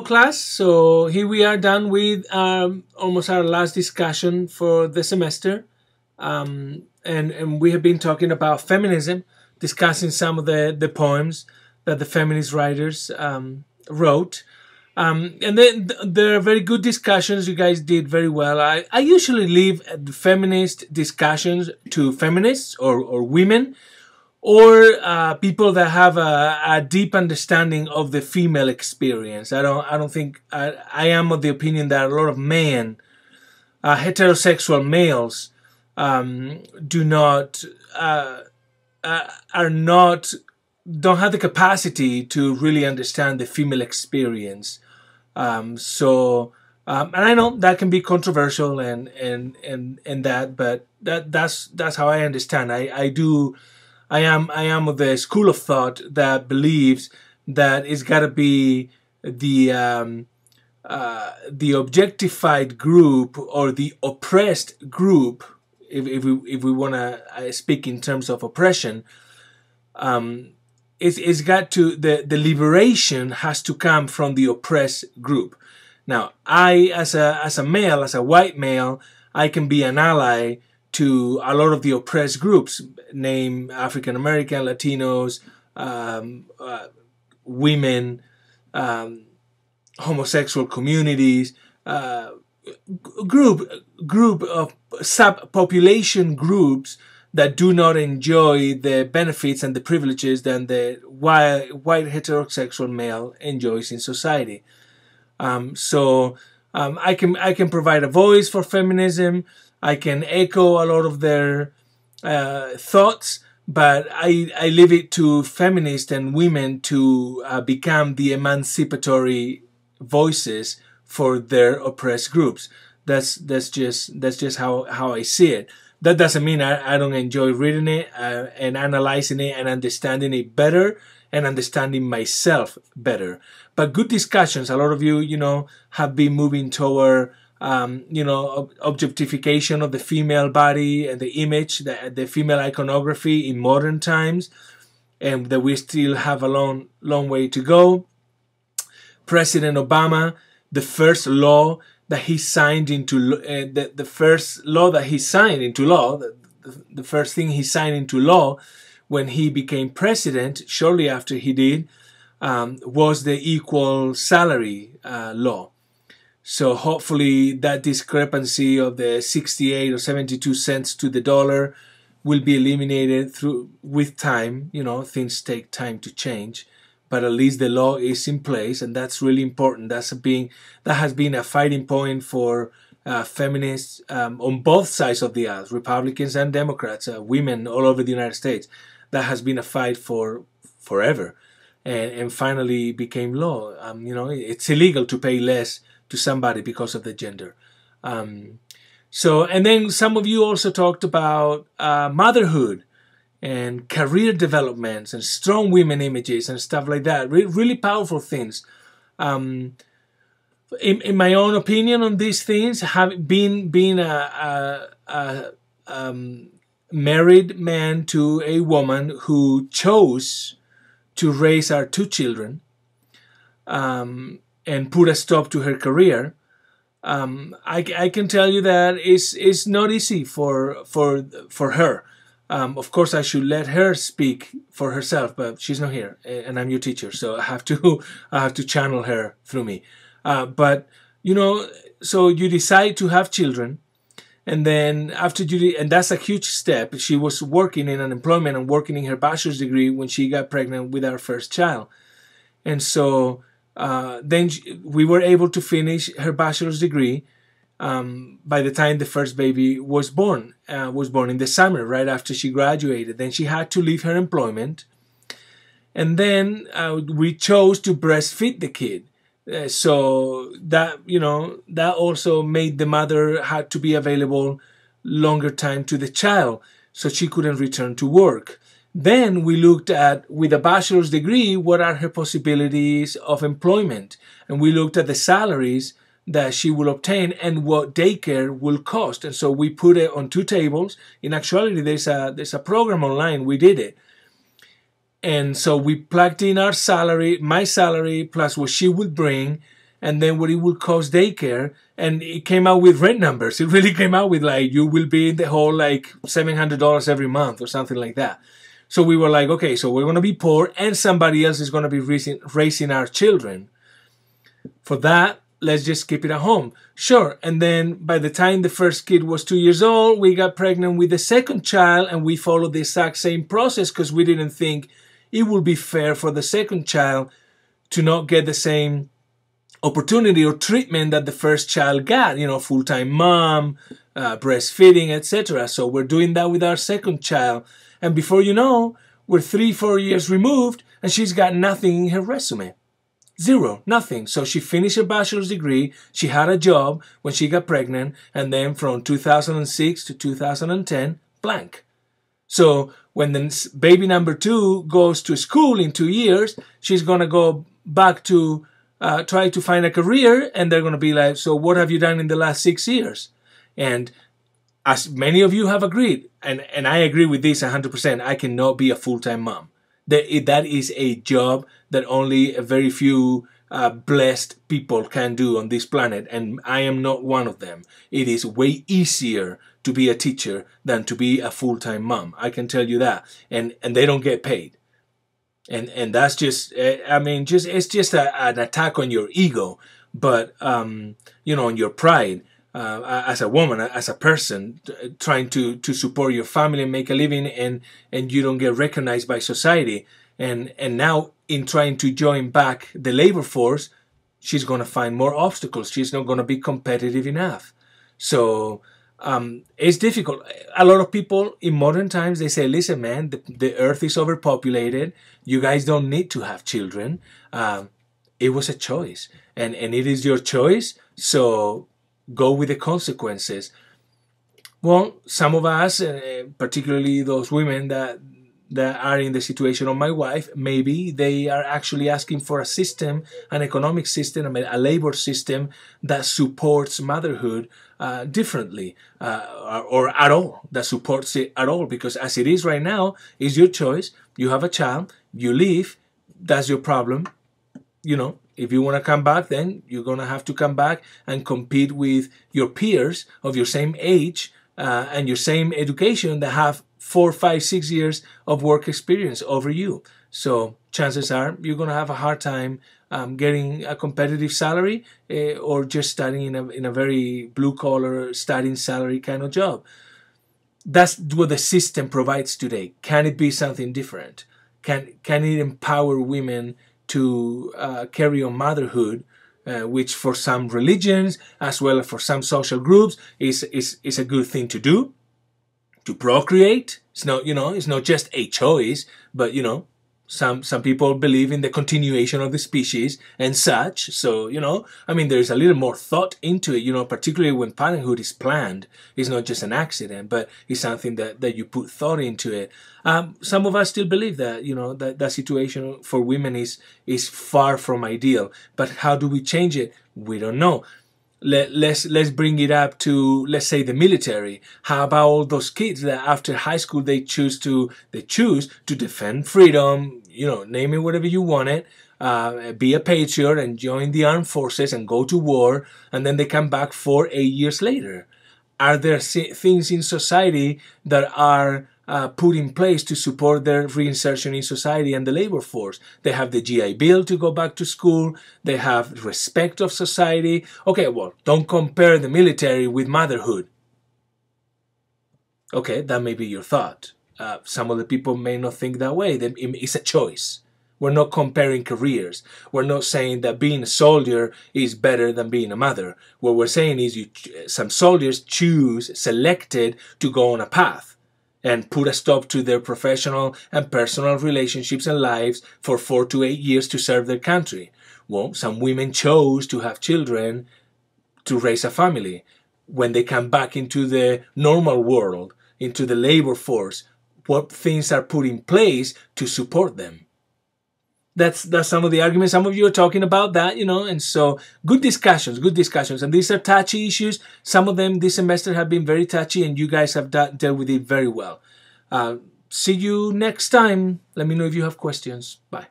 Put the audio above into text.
Class. So here we are done with almost our last discussion for the semester. And we have been talking about feminism, discussing some of the poems that the feminist writers wrote. And then there are very good discussions. You guys did very well. I usually leave the feminist discussions to feminists or women, or people that have a deep understanding of the female experience. I don't think I am of the opinion that a lot of men, heterosexual males, do not are not don't have the capacity to really understand the female experience. And I know that can be controversial and that, but that's how I understand. I am of the school of thought that believes that it's got to be the objectified group or the oppressed group, if we want to speak in terms of oppression. It's got to the liberation has to come from the oppressed group. Now, I as a male, as a white male, I can be an ally to a lot of the oppressed groups, name African American, Latinos, women, homosexual communities, group of subpopulation groups that do not enjoy the benefits and the privileges that the white heterosexual male enjoys in society. I can provide a voice for feminism. I can echo a lot of their thoughts, but I leave it to feminists and women to become the emancipatory voices for their oppressed groups. That's just how I see it. That doesn't mean I don't enjoy reading it and analyzing it and understanding it better and understanding myself better. But good discussions. A lot of you, have been moving toward, objectification of the female body and the image, the female iconography in modern times, and that we still have a long way to go. President Obama, the first law that he signed into the first law that he signed into law, the first thing he signed into law when he became president, shortly after he did, was the equal salary law. So hopefully that discrepancy of the 68 or 72 cents to the dollar will be eliminated with time. Things take time to change, but at least the law is in place, and that's really important. That has been a fighting point for feminists on both sides of the aisle, Republicans and Democrats, women all over the United States. That has been a fight for forever, and finally became law. It's illegal to pay less to somebody because of the gender. And then some of you also talked about motherhood and career developments and strong women images and stuff like that. Really powerful things. In my own opinion on these things, being a married man to a woman who chose to raise our 2 children and put a stop to her career, I can tell you that it's not easy for her. Of course, I should let her speak for herself, but she's not here, and I'm your teacher, so I have to channel her through me. So you decide to have children. And then and that's a huge step. She was working in unemployment and working in her bachelor's degree when she got pregnant with our first child. And so then we were able to finish her bachelor's degree by the time the first baby was born. Was born in the summer, right after she graduated. Then she had to leave her employment. And then we chose to breastfeed the kid. So that also made the mother had to be available longer time to the child, so she couldn't return to work. Then we looked at, with a bachelor's degree, what are her possibilities of employment, and we looked at the salaries that she will obtain and what daycare will cost. And so we put it on 2 tables. In actuality, there's a program online. We did it. And so we plugged in our salary, my salary, plus what she would bring, and then what it would cost daycare, and it came out with rent numbers. It really came out with like, you will be in the hole like $700 every month or something like that. So we were like, okay, so we're going to be poor and somebody else is going to be raising our children. For that, let's just keep it at home. Sure. And then by the time the first kid was 2 years old, we got pregnant with the second child, and we followed the exact same process because we didn't think it would be fair for the second child to not get the same opportunity or treatment that the first child got, you know, full-time mom, breastfeeding, etc. So we're doing that with our second child. And before you know, we're 3-4 years removed, and she's got nothing in her resume. Zero, nothing. So she finished her bachelor's degree, she had a job when she got pregnant, and then from 2006 to 2010, blank. So when the baby number 2 goes to school in 2 years, she's going to go back to try to find a career, and they're going to be like, so what have you done in the last 6 years? And as many of you have agreed, and I agree with this 100%, I cannot be a full-time mom. That is a job that only a very few blessed people can do on this planet, and I am not one of them. It is way easier to be a teacher than to be a full-time mom. I can tell you that, and they don't get paid, and that's just, I mean, it's just an attack on your ego, but you know, on your pride. As a woman, as a person, trying to support your family and make a living, and you don't get recognized by society, and now in trying to join back the labor force, she's going to find more obstacles. She's not going to be competitive enough. So it's difficult. A lot of people in modern times, they say, listen, man, the earth is overpopulated. You guys don't need to have children. It was a choice, and it is your choice. So go with the consequences. Well, some of us, particularly those women that are in the situation of my wife, maybe they are actually asking for a system, an economic system, a labor system that supports motherhood differently, or at all, that supports it at all. Because as it is right now, it's your choice. You have a child, you leave, that's your problem, you know. If you want to come back, then you're going to have to come back and compete with your peers of your same age and your same education that have 4, 5, 6 years of work experience over you. So chances are you're going to have a hard time getting a competitive salary or just starting in a very blue-collar starting salary kind of job. That's what the system provides today. Can it be something different? Can it empower women to carry on motherhood, which for some religions as well as for some social groups is a good thing to do, to procreate. It's not, you know, it's not just a choice, but you know, some people believe in the continuation of the species and such. So, you know, I mean, there's a little more thought into it, you know, particularly when parenthood is planned. It's not just an accident, but it's something that you put thought into it. Some of us still believe that, you know, that situation for women is far from ideal. But how do we change it? We don't know. Let's bring it up to, let's say, the military. How about all those kids that after high school they choose to defend freedom, you know, name it whatever you want it, be a patriot and join the armed forces and go to war, and then they come back 4, 8 years later? Are there things in society that are put in place to support their reinsertion in society and the labor force? They have the GI Bill to go back to school. They have respect of society. Okay, well, don't compare the military with motherhood. Okay, that may be your thought. Some of the people may not think that way. It's a choice. We're not comparing careers. We're not saying that being a soldier is better than being a mother. What we're saying is some soldiers selected to go on a path and put a stop to their professional and personal relationships and lives for 4 to 8 years to serve their country. Well, some women chose to have children to raise a family. When they come back into the normal world, into the labor force, what things are put in place to support them? That's some of the arguments. Some of you are talking about that, you know, and so good discussions. And these are touchy issues. Some of them this semester have been very touchy, and you guys have dealt with it very well. See you next time. Let me know if you have questions. Bye.